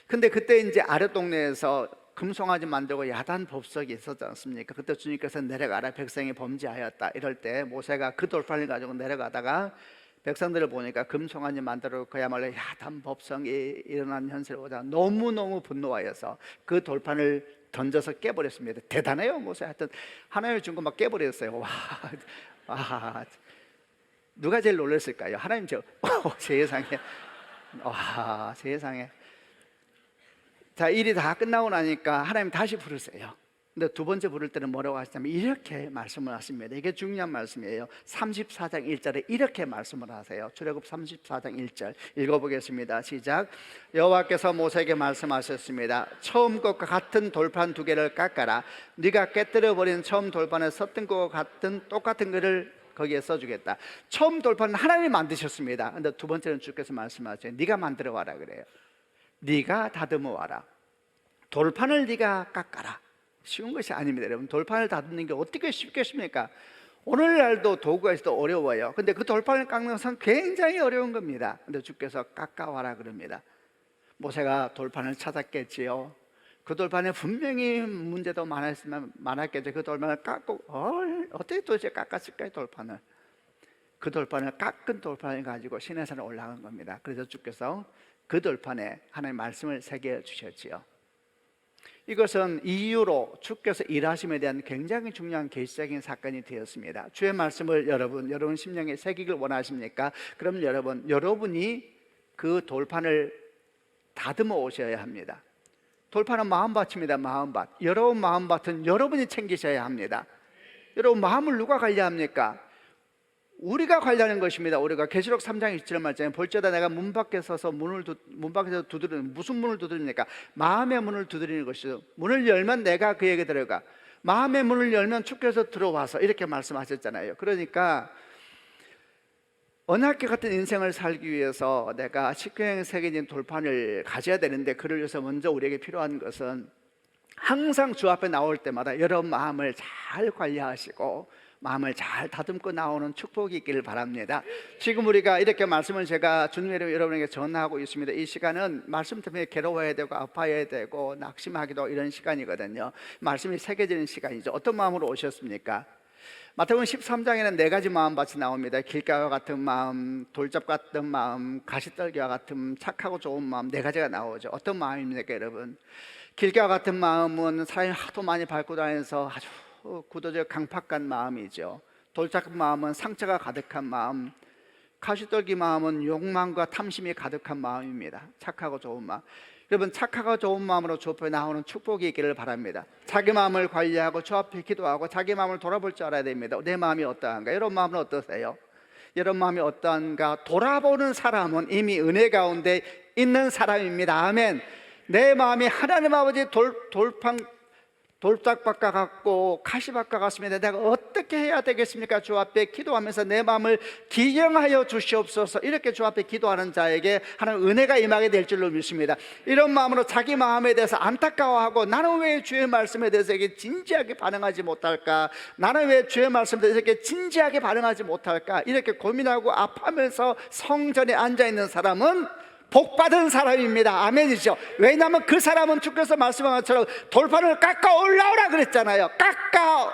근데 그때 이제 아랫 동네에서 금송아지 만들고 야단 법석이 있었지 않습니까? 그때 주님께서 내려가라 백성이 범죄하였다 이럴 때 모세가 그 돌판을 가지고 내려가다가 백성들을 보니까 금송아지 만들어 그야말로 야단 법석이 일어난 현실을 보자 너무너무 분노하여서 그 돌판을 던져서 깨버렸습니다. 대단해요 모세. 하여튼 하나님이 준 거 막 깨버렸어요. 와, 누가 제일 놀랐을까요? 하나님 세상에. 와, 세상에. 자, 일이 다 끝나고 나니까 하나님 다시 부르세요. 근데 두 번째 부를 때는 뭐라고 하시냐면 이렇게 말씀을 하십니다. 이게 중요한 말씀이에요. 34장 1절에 이렇게 말씀을 하세요. 출애굽 34장 1절 읽어보겠습니다. 시작. 여호와께서 모세에게 말씀하셨습니다. 처음 것과 같은 돌판 두 개를 깎아라. 네가 깨뜨려버린 처음 돌판에 섰던 것과 같은 똑같은 것을 거기에 써주겠다. 처음 돌판은 하나님이 만드셨습니다. 근데 두 번째는 주께서 말씀하세요. 네가 만들어 와라 그래요. 네가 다듬어 와라. 돌판을 네가 깎아라. 쉬운 것이 아닙니다 여러분. 돌판을 다듬는 게 어떻게 쉽겠습니까? 오늘날도 도구가 있어도 어려워요. 근데 그 돌판을 깎는 것은 굉장히 어려운 겁니다. 근데 주께서 깎아와라 그럽니다. 모세가 돌판을 찾았겠지요. 그 돌판에 분명히 문제도 많았겠죠. 그 돌판을 깎고 어떻게 도대체 깎았을까요? 돌판을. 그 돌판을 깎은 돌판을 가지고 시내산에 올라간 겁니다. 그래서 주께서 그 돌판에 하나님의 말씀을 새겨주셨지요. 이것은 이후로 주께서 일하심에 대한 굉장히 중요한 계시적인 사건이 되었습니다. 주의 말씀을 여러분 심령에 새기길 원하십니까? 그럼 여러분이 그 돌판을 다듬어 오셔야 합니다. 돌판은 마음밭입니다. 마음밭. 여러분 마음밭은 여러분이 챙기셔야 합니다. 여러분 마음을 누가 관리합니까? 우리가 관리하는 것입니다. 우리가 계시록 3장 27절 말씀에 볼지어다 내가 문 밖에 서서 문 밖에서 두드리는, 무슨 문을 두드립니까? 마음의 문을 두드리는 것이죠. 문을 열면 내가 그에게 들어가. 마음의 문을 열면 주께서 들어와서 이렇게 말씀하셨잖아요. 그러니까 언약궤 같은 인생을 살기 위해서 내가 십계명에 새겨진 돌판을 가져야 되는데 그를 위해서 먼저 우리에게 필요한 것은 항상 주 앞에 나올 때마다 여러분 마음을 잘 관리하시고 마음을 잘 다듬고 나오는 축복이 있기를 바랍니다. 지금 우리가 이렇게 말씀을 제가 주님의 이름으로 여러분에게 전하고 있습니다. 이 시간은 말씀 때문에 괴로워야 되고 아파야 되고 낙심하기도 이런 시간이거든요. 말씀이 새겨지는 시간이죠. 어떤 마음으로 오셨습니까? 마태복음 13장에는 네 가지 마음밭이 나옵니다. 길가와 같은 마음, 돌잡 같은 마음, 가시떨기와 같은 착하고 좋은 마음, 네 가지가 나오죠. 어떤 마음입니까 여러분? 길가와 같은 마음은 사람이 하도 많이 밟고 다니면서 아주 굳어져 강팍한 마음이죠. 돌잡은 마음은 상처가 가득한 마음, 가시떨기 마음은 욕망과 탐심이 가득한 마음입니다. 착하고 좋은 마음. 여러분 착하고 좋은 마음으로 주 앞에 나오는 축복이 있기를 바랍니다. 자기 마음을 관리하고 주 앞에 기도하고 자기 마음을 돌아볼 줄 알아야 됩니다. 내 마음이 어떠한가? 여러분 마음은 어떠세요? 여러분 마음이 어떠한가? 돌아보는 사람은 이미 은혜 가운데 있는 사람입니다. 아멘. 내 마음이 하나님 아버지 돌판 돌짝밭과 같고 가시밭과 같습니다. 내가 어떻게 해야 되겠습니까? 주 앞에 기도하면서 내 마음을 기경하여 주시옵소서. 이렇게 주 앞에 기도하는 자에게 하나님 은혜가 임하게 될 줄로 믿습니다. 이런 마음으로 자기 마음에 대해서 안타까워하고 나는 왜 주의 말씀에 대해서 이렇게 진지하게 반응하지 못할까? 나는 왜 주의 말씀에 대해서 이렇게 진지하게 반응하지 못할까? 이렇게 고민하고 아파하면서 성전에 앉아있는 사람은 복받은 사람입니다. 아멘이죠. 왜냐하면 그 사람은 주께서 말씀한 것처럼 돌판을 깎아 올라오라 그랬잖아요. 깎아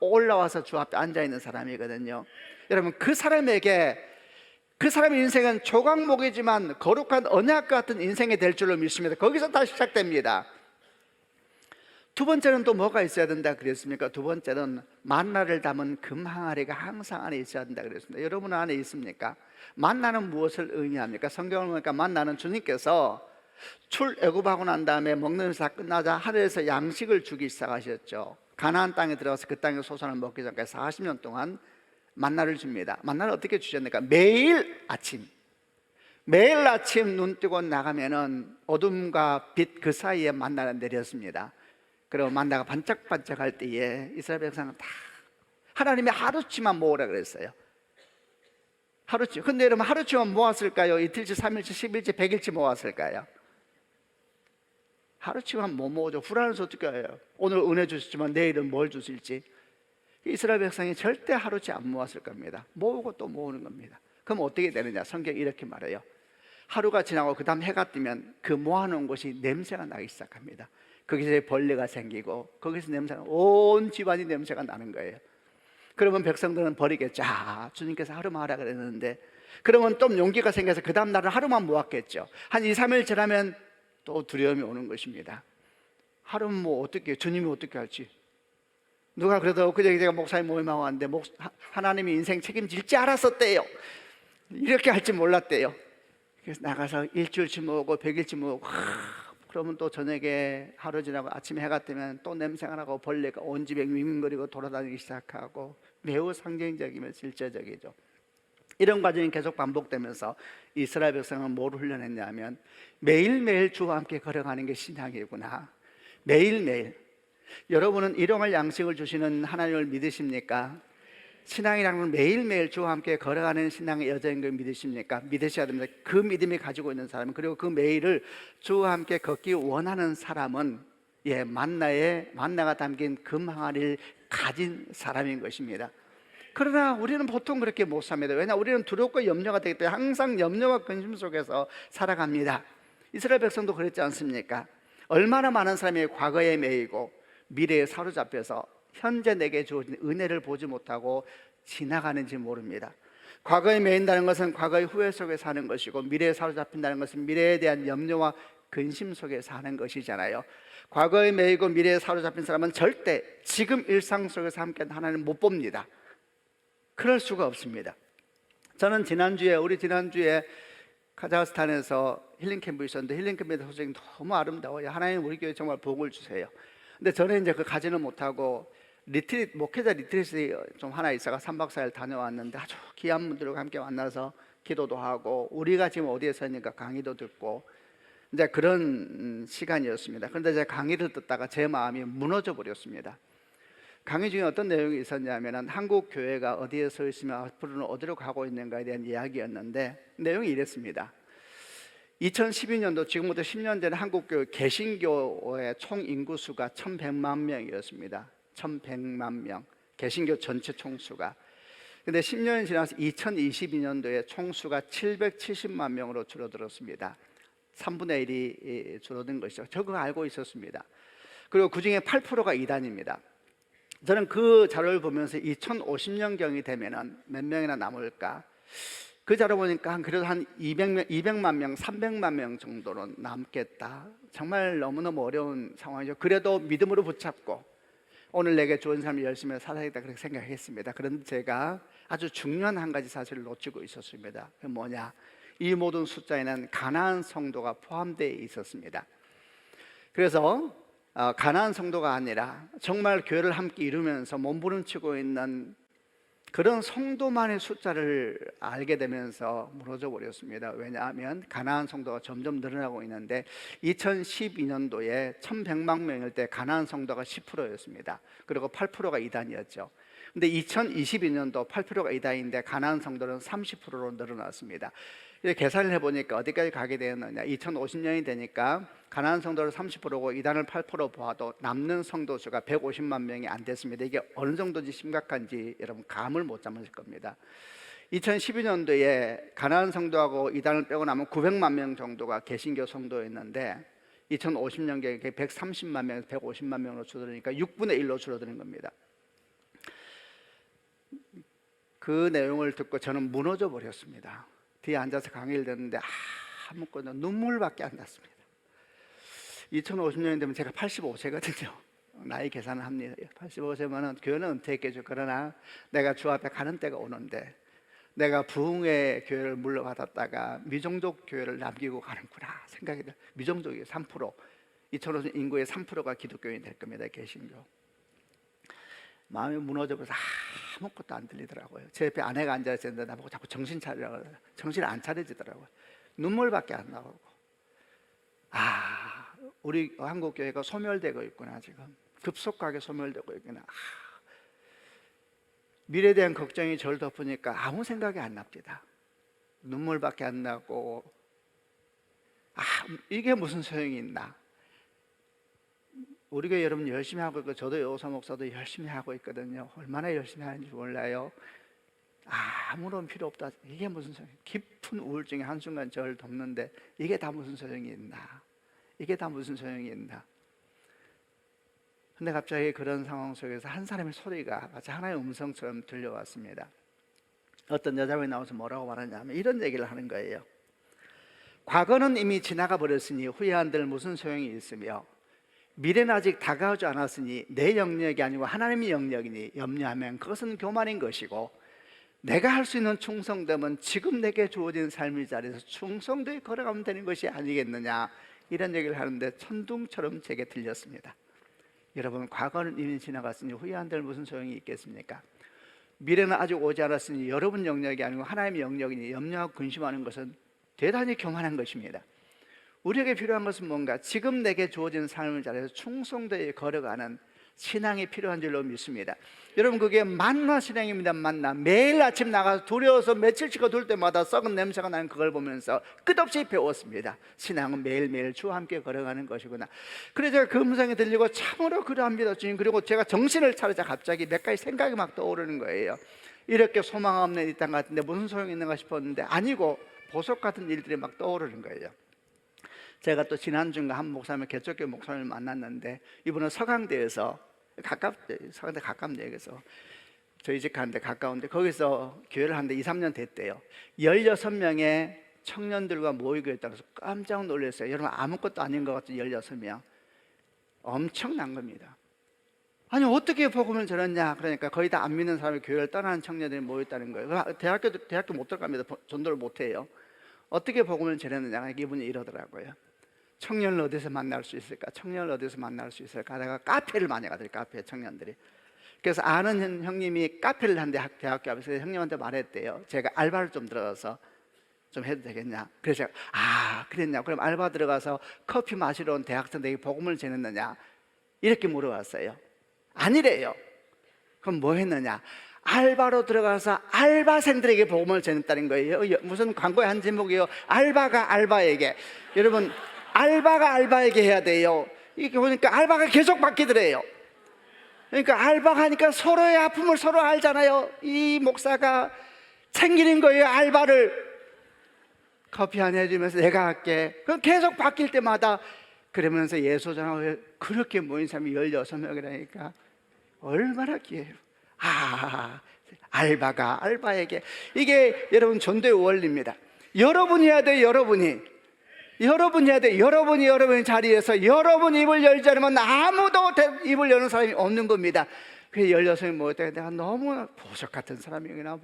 올라와서 주 앞에 앉아있는 사람이거든요. 여러분, 그 사람의 인생은 조각목이지만 거룩한 언약 같은 인생이 될 줄로 믿습니다. 거기서 다시 시작됩니다. 두 번째는 또 뭐가 있어야 된다 그랬습니까? 두 번째는 만나를 담은 금 항아리가 항상 안에 있어야 된다 그랬습니다. 여러분 안에 있습니까? 만나는 무엇을 의미합니까? 성경을 보니까 만나는 주님께서 출애굽하고 난 다음에 먹는 것이 다 끝나자 하늘에서 양식을 주기 시작하셨죠. 가나안 땅에 들어가서 그 땅의 소산을 먹기 전까지 40년 동안 만나를 줍니다. 만나를 어떻게 주셨습니까? 매일 아침 눈 뜨고 나가면은 어둠과 빛 그 사이에 만나를 내렸습니다. 그리고 만나가 반짝반짝할 때에 이스라엘 백성은 다 하나님이 하루치만 모으라 그랬어요. 하루치. 근데 여러분, 하루치만 모았을까요? 이틀치, 3일치, 10일치, 100일치 모았을까요? 하루치만 못 모으죠. 불안해서 어떻게 해요? 오늘 은혜 주셨지만 내일은 뭘 주실지. 이스라엘 백성이 절대 하루치 안 모았을 겁니다. 모으고 또 모으는 겁니다. 그럼 어떻게 되느냐? 성경이 이렇게 말해요. 하루가 지나고 그 다음 해가 뜨면 그 모아놓은 곳이 냄새가 나기 시작합니다. 거기서 벌레가 생기고 거기서 냄새가, 온 집안이 냄새가 나는 거예요. 그러면 백성들은 버리겠죠. 주님께서 하루만 하라 그랬는데. 그러면 또 용기가 생겨서 그 다음 날은 하루만 모았겠죠. 한 2, 3일 지나면 또 두려움이 오는 것입니다. 하루는 뭐 어떻게, 주님이 어떻게 할지. 누가 그래도 그제 제가 목사님 모임하고 왔는데 하나님이 인생 책임질지 알았었대요. 이렇게 할지 몰랐대요. 그래서 나가서 일주일치 모으고 100일치 모으고, 그러면 또 저녁에 하루 지나고 아침에 해가 뜨면 또 냄새가 나고 벌레가 온 집에 윙윙거리고 돌아다니기 시작하고, 매우 상징적이며 실제적이죠. 이런 과정이 계속 반복되면서 이스라엘 백성은 뭘 훈련했냐면 매일매일 주와 함께 걸어가는 게 신앙이구나. 매일매일. 여러분은 일용할 양식을 주시는 하나님을 믿으십니까? 신앙이라는 건 매일매일 주와 함께 걸어가는 신앙의 여정인 걸 믿으십니까? 믿으셔야 됩니다. 그 믿음이 가지고 있는 사람은, 그리고 그 매일을 주와 함께 걷기 원하는 사람은 만나가 담긴 금 항아리를 가진 사람인 것입니다. 그러나 우리는 보통 그렇게 못 삽니다. 왜냐? 우리는 두렵고 염려가 되기 때문에 항상 염려와 근심 속에서 살아갑니다. 이스라엘 백성도 그랬지 않습니까? 얼마나 많은 사람이 과거에 매이고 미래에 사로잡혀서 현재 내게 주어진 은혜를 보지 못하고 지나가는지 모릅니다. 과거에 매인다는 것은 과거의 후회 속에 사는 것이고, 미래에 사로잡힌다는 것은 미래에 대한 염려와 근심 속에 사는 것이잖아요. 과거에 매이고 미래에 사로잡힌 사람은 절대 지금 일상 속에서 함께 하나님을 못 봅니다. 그럴 수가 없습니다. 저는 우리 지난주에 카자흐스탄에서 힐링 캠프 있었는데, 힐링 캠프의 소식이 너무 아름다워요. 하나님 우리 교회 정말 복을 주세요. 근데 저는 이제 그 가지는 못하고 목회자 리트릿이 좀 하나 있어가 3박 4일 다녀왔는데, 아주 귀한 분들과 함께 만나서 기도도 하고, 우리가 지금 어디에 서 있는가 강의도 듣고, 이제 그런 시간이었습니다. 그런데 제가 강의를 듣다가 제 마음이 무너져 버렸습니다. 강의 중에 어떤 내용이 있었냐면, 한국 교회가 어디에 서 있으면 앞으로는 어디로 가고 있는가에 대한 이야기였는데, 내용이 이랬습니다. 2012년도, 지금부터 10년 전에 한국교회 개신교의 총 인구수가 1100만 명이었습니다. 1100만 명, 개신교 전체 총수가. 근데 10년이 지나서 2022년도에 총수가 770만 명으로 줄어들었습니다. 3분의 1이 줄어든 것이죠. 저 그거 알고 있었습니다. 그리고 그 중에 8%가 이단입니다. 저는 그 자료를 보면서 2050년경이 되면은 몇 명이나 남을까? 그 자료 보니까 그래도 한 200만 명, 300만 명 정도로 남겠다. 정말 너무너무 어려운 상황이죠. 그래도 믿음으로 붙잡고 오늘 내게 좋은 삶을 열심히 살아야겠다, 그렇게 생각했습니다. 그런데 제가 아주 중요한 한 가지 사실을 놓치고 있었습니다. 그게 뭐냐? 이 모든 숫자에는 가나안 성도가 포함되어 있었습니다. 그래서 가나안 성도가 아니라 정말 교회를 함께 이루면서 몸부림치고 있는 그런 성도만의 숫자를 알게 되면서 무너져 버렸습니다. 왜냐하면 가나안 성도가 점점 늘어나고 있는데 2012년도에 1100만 명일 때 가나안 성도가 10%였습니다. 그리고 8%가 이단이었죠. 근데 2022년도 8%가 이단인데 가나안 성도는 30%로 늘어났습니다. 이렇게 계산을 해보니까 어디까지 가게 되었느냐, 2050년이 되니까 가나안 성도를 30%고 이단을 8% 보아도 남는 성도 수가 150만 명이 안 됐습니다. 이게 어느 정도인지 심각한지 여러분 감을 못 잡으실 겁니다. 2012년도에 가나안 성도하고 이단을 빼고 나면 900만 명 정도가 개신교 성도였는데 2050년경에 130만 명에서 150만 명으로 줄어드니까 6분의 1로 줄어드는 겁니다. 그 내용을 듣고 저는 무너져 버렸습니다. 뒤에 앉아서 강의를 듣는데 아무것도 눈물밖에 안 났습니다. 2050년이 되면 제가 85세거든요. 나이 계산을 합니다. 85세면 교회는 은퇴했겠죠. 그러나 내가 주 앞에 가는 때가 오는데 내가 부흥의 교회를 물러받았다가 미종족 교회를 남기고 가는구나 생각이 들어요. 미종족이 3%, 2050년 인구의 3%가 기독교인이 될 겁니다. 개신교. 마음이 무너져버려서 아무것도 안 들리더라고요. 제 옆에 아내가 앉아있었는데 나보고 자꾸 정신 차리라고 그래요. 정신이 안 차려지더라고요. 눈물밖에 안 나오고, 우리 한국 교회가 소멸되고 있구나. 지금 급속하게 소멸되고 있구나. 미래에 대한 걱정이 저를 덮으니까 아무 생각이 안 납니다. 눈물밖에 안 나고, 이게 무슨 소용이 있나. 우리 교회 여러분 열심히 하고 있고 저도 여호사 목사도 열심히 하고 있거든요. 얼마나 열심히 하는지 몰라요. 아무런 필요 없다. 이게 무슨 소용? 깊은 우울증이 한순간 저를 덮는데 이게 다 무슨 소용이 있나? 이게 다 무슨 소용이 있나? 근데 갑자기 그런 상황 속에서 한 사람의 소리가 마치 하나의 음성처럼 들려왔습니다. 어떤 여자분이 나와서 뭐라고 말하냐면 이런 얘기를 하는 거예요. 과거는 이미 지나가 버렸으니 후회한들 무슨 소용이 있으며 미래는 아직 다가오지 않았으니 내 영역이 아니고 하나님의 영역이니 염려하면 그것은 교만인 것이고 내가 할 수 있는 충성됨은 지금 내게 주어진 삶의 자리에서 충성되게 걸어가면 되는 것이 아니겠느냐, 이런 얘기를 하는데 천둥처럼 제게 들렸습니다. 여러분, 과거는 이미 지나갔으니 후회한들 무슨 소용이 있겠습니까? 미래는 아직 오지 않았으니 여러분 영역이 아니고 하나님의 영역이니 염려하고 근심하는 것은 대단히 교만한 것입니다. 우리에게 필요한 것은 뭔가 지금 내게 주어진 삶을 잘해서 충성되게 걸어가는 신앙이 필요한 줄로 믿습니다. 여러분, 그게 만나 신앙입니다. 만나. 매일 아침 나가서 두려워서 며칠씩 둘 때마다 썩은 냄새가 나는 그걸 보면서 끝없이 배웠습니다. 신앙은 매일매일 주와 함께 걸어가는 것이구나. 그래서 제가 그 음성이 들리고 참으로 그러합니다, 주님. 그리고 제가 정신을 차리자 갑자기 몇 가지 생각이 막 떠오르는 거예요. 이렇게 소망 없는 이 땅 같은데 무슨 소용이 있는가 싶었는데 아니고 보석 같은 일들이 막 떠오르는 거예요. 제가 또 지난주인가 한 목사님, 개척교회 목사님을 만났는데 이분은 서강대에서 서강대 가깝네. 여기서 저희 집 가는데 가까운데 거기서 교회를 하는데 2, 3년 됐대요. 16명의 청년들과 모이고 있다고 해서 깜짝 놀랐어요. 여러분, 아무것도 아닌 것 같은 16명. 엄청난 겁니다. 아니, 어떻게 복음을 전했냐. 그러니까 거의 다 안 믿는 사람이 교회를 떠나는 청년들이 모였다는 거예요. 대학교 못 들어갑니다. 전도를 못 해요. 어떻게 복음을 전했느냐. 이분이 이러더라고요. 청년을 어디서 만날 수 있을까? 청년을 어디서 만날 수 있을까? 하다가 카페를 많이 가더라고요. 카페 청년들이. 그래서 아는 형님이 카페를 한대, 대학교 앞에서 형님한테 말했대요. 제가 알바를 좀 들어가서 좀 해도 되겠냐? 그래서 제가 그랬냐? 그럼 알바 들어가서 커피 마시러 온 대학생들에게 복음을 전했느냐? 이렇게 물어봤어요. 아니래요. 그럼 뭐 했느냐? 알바로 들어가서 알바생들에게 복음을 전했다는 거예요. 무슨 광고의 한 제목이요. 알바가 알바에게. 여러분, 알바가 알바에게 해야 돼요. 이렇게 보니까 알바가 계속 바뀌더래요. 그러니까 알바가 하니까 서로의 아픔을 서로 알잖아요. 이 목사가 챙기는 거예요. 알바를. 커피 한 해주면서 내가 할게. 그럼 계속 바뀔 때마다 그러면서 예소장을 그렇게 모인 사람이 16명이라니까 얼마나 귀해요. 알바가 알바에게. 이게 여러분 전도의 원리입니다. 여러분이 해야 돼요. 여러분이 해야 돼요. 여러분이 자리에서 여러분이 입을 열지 않으면 아무도 입을 여는 사람이 없는 겁니다. 그래서 16명이 모였다. 내가 너무 보석 같은 사람이구나.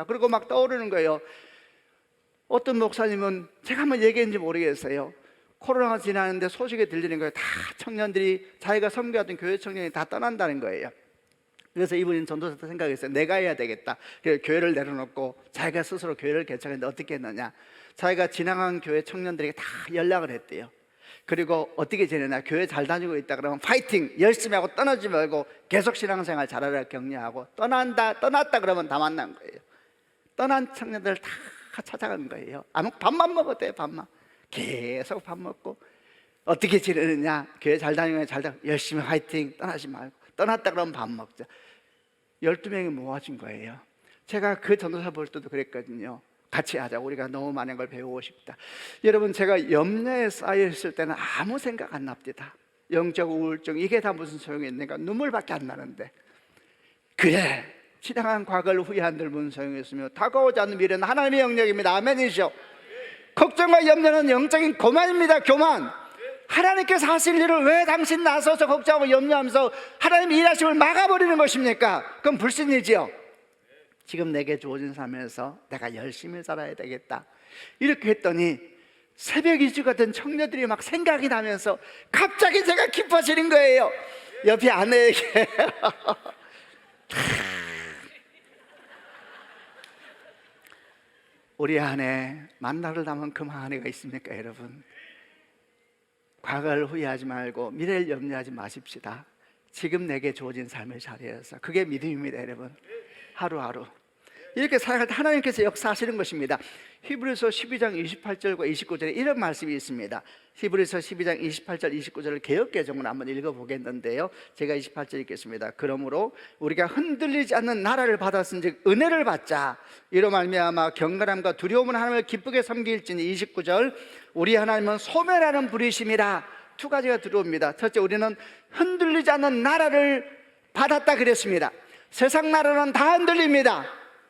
그리고 막 떠오르는 거예요. 어떤 목사님은 제가 한번 얘기했는지 모르겠어요. 코로나가 지나는데 소식이 들리는 거예요. 다 청년들이 자기가 섬겨왔던 교회 청년이 다 떠난다는 거예요. 그래서 이분이 전도사 때 생각했어요. 내가 해야 되겠다. 그래서 교회를 내려놓고 자기가 스스로 교회를 개척했는데 어떻게 했느냐, 자기가 지나간 교회 청년들에게 다 연락을 했대요. 그리고 어떻게 지내냐, 교회 잘 다니고 있다 그러면 파이팅 열심히 하고 떠나지 말고 계속 신앙생활 잘하라 격려하고, 떠났다 그러면 다 만난 거예요. 떠난 청년들 다 찾아간 거예요. 아무 밥만 먹어도 돼요. 밥만 계속 밥 먹고, 어떻게 지내느냐, 교회 잘 다니면 잘 다니고 열심히 파이팅, 떠나지 말고, 떠났다 그러면 밥 먹자. 12명이 모아진 거예요. 제가 그 전도사 볼 때도 그랬거든요. 같이 하자. 우리가 너무 많은 걸 배우고 싶다. 여러분, 제가 염려에 쌓여 있을 때는 아무 생각 안 납니다. 영적 우울증, 이게 다 무슨 소용이 있는가? 눈물밖에 안 나는데, 그래, 지나간 과거를 후회한들 무슨 소용이 있으며 다가오지 않는 미래는 하나님의 영역입니다. 아멘이죠. 걱정과 염려는 영적인 교만입니다. 교만. 하나님께서 하실 일을 왜 당신 나서서 걱정하고 염려하면서 하나님의 일하심을 막아버리는 것입니까? 그건 불신이지요. 지금 내게 주어진 삶에서 내가 열심히 살아야 되겠다, 이렇게 했더니 새벽 이주 같은 청년들이 막 생각이 나면서 갑자기 제가 기뻐지는 거예요. 옆에 아내에게 우리 아내 만나를 담은 그만 아내가 있습니까? 여러분, 과거를 후회하지 말고 미래를 염려하지 마십시다. 지금 내게 주어진 삶을 잘해서, 그게 믿음입니다. 여러분, 하루하루 이렇게 살아갈 때 하나님께서 역사하시는 것입니다. 히브리서 12장 28절과 29절에 이런 말씀이 있습니다. 히브리서 12장 28절 29절을 개역개정으로 한번 읽어보겠는데요, 제가 28절 읽겠습니다. 그러므로 우리가 흔들리지 않는 나라를 받았은즉 은혜를 받자. 이로 말미암아 경건함과 두려움은 하나님을 기쁘게 섬길지니. 29절, 우리 하나님은 소멸하는 불이심이라. 두 가지가 들어옵니다. 첫째, 우리는 흔들리지 않는 나라를 받았다 그랬습니다. 세상 나라는 다 흔들립니다.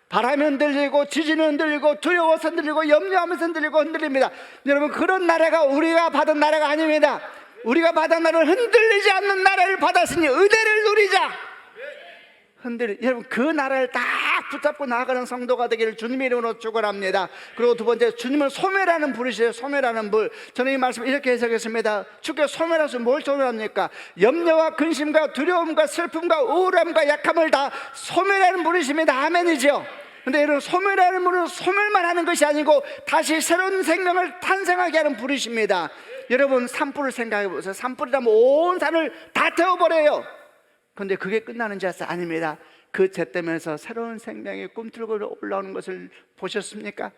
바람이 흔들리고 지진이 흔들리고 두려워서 흔들리고 염려하면서 흔들리고 흔들립니다. 여러분, 그런 나라가 우리가 받은 나라가 아닙니다. 우리가 받은 나라는 흔들리지 않는 나라를 받았으니 은혜를 누리자. 여러분, 그 나라를 딱 붙잡고 나아가는 성도가 되기를 주님의 이름으로 축원합니다. 그리고 두 번째, 주님은 소멸하는 불이시에요. 소멸하는 불. 저는 이 말씀 이렇게 해석했습니다. 주께 소멸하셔서 뭘 소멸합니까? 염려와 근심과 두려움과 슬픔과 우울함과 약함을 다 소멸하는 불이십니다. 아멘이죠. 근데 여러분, 소멸하는 불은 소멸만 하는 것이 아니고 다시 새로운 생명을 탄생하게 하는 불이십니다. 여러분, 산불을 생각해 보세요. 산불이라면 온 산을 다 태워버려요. 그런데 그게 끝나는 것이 아닙니다. 그 잿더미에서 새로운 생명이 꿈틀고 올라오는 것을 보셨습니까?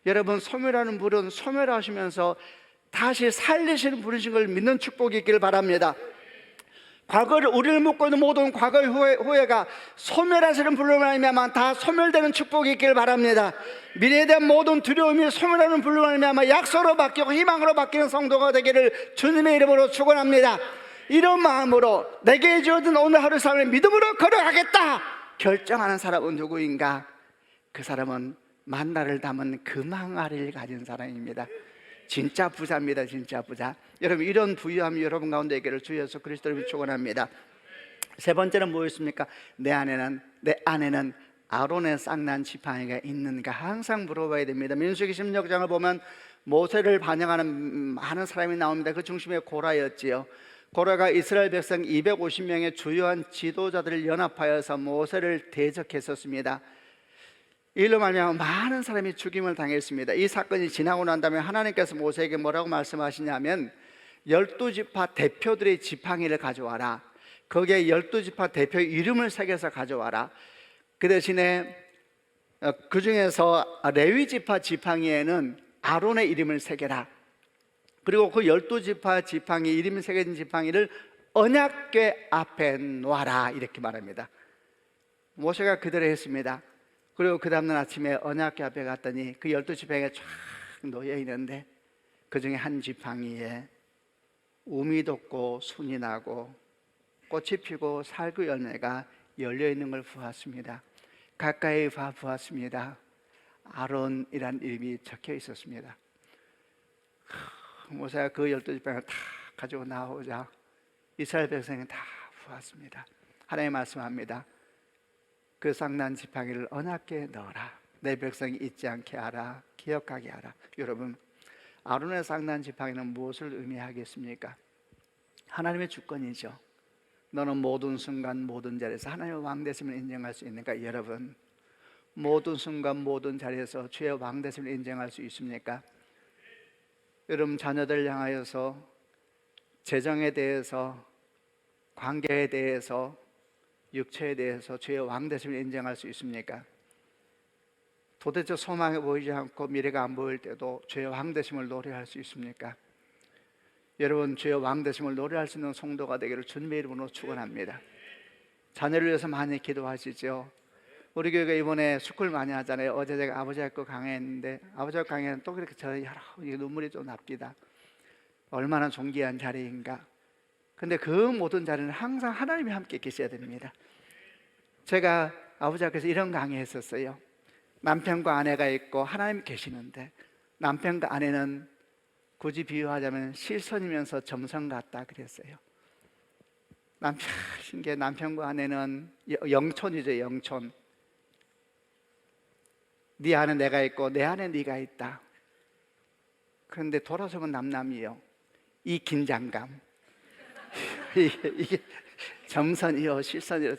여러분, 소멸하는 불은 소멸하시면서 다시 살리시는 불이신 걸 믿는 축복이 있기를 바랍니다. 과거를, 우리를 묶고 있는 모든 과거의 후회가 소멸하시는 불로 말미암아 다 소멸되는 축복이 있기를 바랍니다. 미래에 대한 모든 두려움이 소멸하는 불로 말미암아 약속으로 바뀌고 희망으로 바뀌는 성도가 되기를 주님의 이름으로 축원합니다. 이런 마음으로 내게 주어진 오늘 하루 삶을 믿음으로 걸어가겠다 결정하는 사람은 누구인가? 그 사람은 만나를 담은 금항아리를 가진 사람입니다. 진짜 부자입니다. 진짜 부자. 여러분, 이런 부유함이 여러분 가운데 있기를 주 예수 그리스도를 축원합니다. 세 번째는 뭐였습니까? 내 안에는 아론의 쌍난 지팡이가 있는가 항상 물어봐야 됩니다. 민수기 16장을 보면 모세를 반영하는 많은 사람이 나옵니다. 그 중심에 고라였지요. 고라가 이스라엘 백성 250명의 주요한 지도자들을 연합하여서 모세를 대적했었습니다. 이로 말미암아 많은 사람이 죽임을 당했습니다. 이 사건이 지나고 난 다음에 하나님께서 모세에게 뭐라고 말씀하시냐면 12지파 대표들의 지팡이를 가져와라. 거기에 12지파 대표 이름을 새겨서 가져와라. 그 대신에 그 중에서 레위지파 지팡이에는 아론의 이름을 새겨라. 그리고 그 12지파 지팡이 이름이 새겨진 지팡이를 언약궤 앞에 놓아라. 이렇게 말합니다. 모세가 그대로 했습니다. 그리고 그 다음날 아침에 언약궤 앞에 갔더니 그 12지팡이가 쫙 놓여 있는데 그 중에 한 지팡이에 우미 돋고 순이 나고 꽃이 피고 살구 열매가 열려 있는 걸 보았습니다. 가까이 보았습니다. 아론이란 이름이 적혀 있었습니다. 모세가 그 12지팡이를 다 가지고 나오자 이스라엘 백성이 다 보았습니다. 하나님 말씀합니다. 그 쌍난 지팡이를 언약궤에 넣어라. 내 백성이 잊지 않게 하라. 기억하게 하라. 여러분, 아론의 쌍난 지팡이는 무엇을 의미하겠습니까? 하나님의 주권이죠. 너는 모든 순간 모든 자리에서 하나님의 왕 되심을 인정할 수 있는가? 여러분, 모든 순간 모든 자리에서 주의 왕 되심을 인정할 수 있습니까? 여러분, 자녀들 향하여서 재정에 대해서, 관계에 대해서, 육체에 대해서 주의 왕 되심을 인정할 수 있습니까? 도대체 소망이 보이지 않고 미래가 안 보일 때도 주의 왕 되심을 노래할 수 있습니까? 여러분, 주의 왕 되심을 노래할 수 있는 성도가 되기를 주님의 이름으로 축원합니다. 자녀를 위해서 많이 기도하시죠. 우리 교회가 이번에 스쿨 많이 하잖아요. 어제 제가 아버지와 거 강의했는데, 아버지와 강의는 또 그렇게 저 여러 눈물이 좀 납니다. 얼마나 존귀한 자리인가. 근데 그 모든 자리는 항상 하나님이 함께 계셔야 됩니다. 제가 아버지 앞에서 이런 강의했었어요. 남편과 아내가 있고 하나님 계시는데, 남편과 아내는 굳이 비유하자면 실선이면서 점선 같다 그랬어요. 신기해. 남편과 아내는 영촌이죠. 영촌. 네 안에 내가 있고 내 안에 네가 있다. 그런데 돌아서면 남남이요. 이 긴장감, 이게 점선이요 실선이요.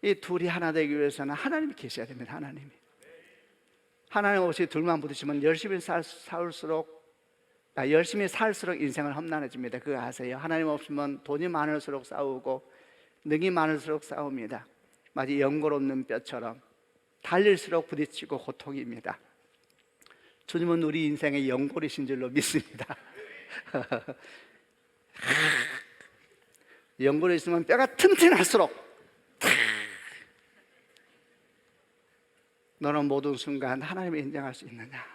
이 둘이 하나 되기 위해서는 하나님이 계셔야 됩니다. 하나님 없이 둘만 부딪히면 열심히 살수록 인생을 험난해집니다. 그거 아세요? 하나님 없으면 돈이 많을수록 싸우고 능이 많을수록 싸웁니다. 마치 연골 없는 뼈처럼 달릴수록 부딪히고 고통입니다. 주님은 우리 인생의 연골이신 줄로 믿습니다. 연골이 있으면 뼈가 튼튼할수록, 너는 모든 순간 하나님을 인정할 수 있느냐?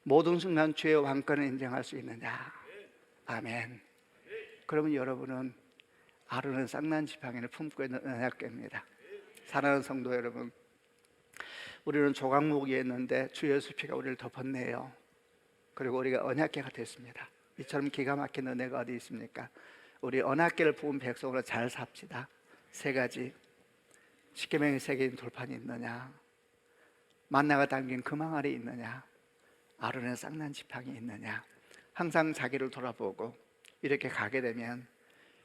모든 순간 주의 왕권을 인정할 수 있느냐? 아멘. 그러면 여러분은 아론의 쌍난 지팡이를 품고 있는 언약궤입니다. 사랑하는 성도 여러분, 우리는 조각목이었는데 주 예수 피가 우리를 덮었네요. 그리고 우리가 언약궤가 됐습니다. 이처럼 기가 막힌 은혜가 어디 있습니까? 우리 언약궤를 부은 백성으로 잘 삽시다. 세 가지. 십계명의 세계인 돌판이 있느냐? 만나가 담긴 금왕 아래 있느냐? 아론의 쌍난 지팡이 있느냐? 항상 자기를 돌아보고 이렇게 가게 되면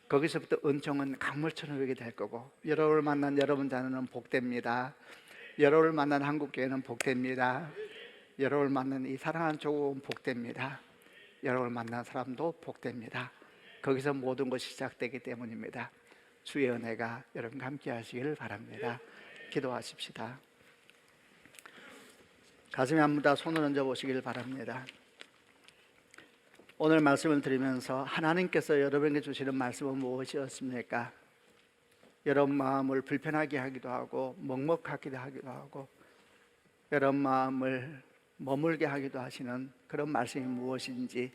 거기서부터 은총은 강물처럼 흐르게 될 거고, 여러분을 만난 여러분 자녀는 복됩니다. 여러분을 만난 한국교회는 복됩니다. 여러분을 만난 이 사랑하는 조국은 복됩니다. 여러분을 만난 사람도 복됩니다. 거기서 모든 것이 시작되기 때문입니다. 주의 은혜가 여러분과 함께 하시기를 바랍니다. 기도하십시다. 가슴에 한 번 더 손을 얹어 보시길 바랍니다. 오늘 말씀을 드리면서 하나님께서 여러분에게 주시는 말씀은 무엇이었습니까? 여러분 마음을 불편하게 하기도 하고 먹먹하기도 하기도 하고 여러분 마음을 머물게 하기도 하시는 그런 말씀이 무엇인지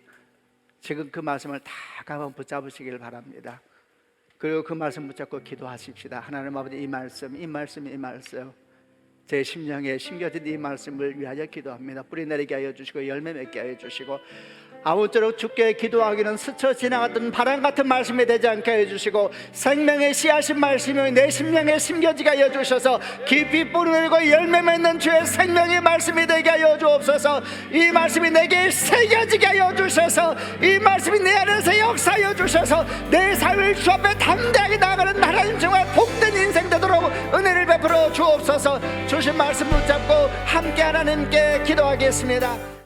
지금 그 말씀을 다 한번 붙잡으시길 바랍니다. 그리고 그 말씀 붙잡고 기도하십시다. 하나님 아버지, 이 말씀 제 심령에 심겨진 이 말씀을 위하여 기도합니다. 뿌리 내리게 하여 주시고 열매 맺게 하여 주시고 아무쪼록 주께 기도하기는 스쳐 지나갔던 바람 같은 말씀이 되지 않게 해주시고 생명의 씨앗인 말씀이 내 심령에 심겨지게 하여 주셔서 깊이 뿌리내리고 열매 맺는 주의 생명의 말씀이 되게 하여 주옵소서. 이 말씀이 내게 새겨지게 하여 주셔서 이 말씀이 내 안에서 역사하여 주셔서 내 삶을 주 앞에 담대하게 나아가는 하나님 정말 복된 인생 되도록 은혜를 베풀어 주옵소서. 주신 말씀 붙잡고 함께 하나님께 기도하겠습니다.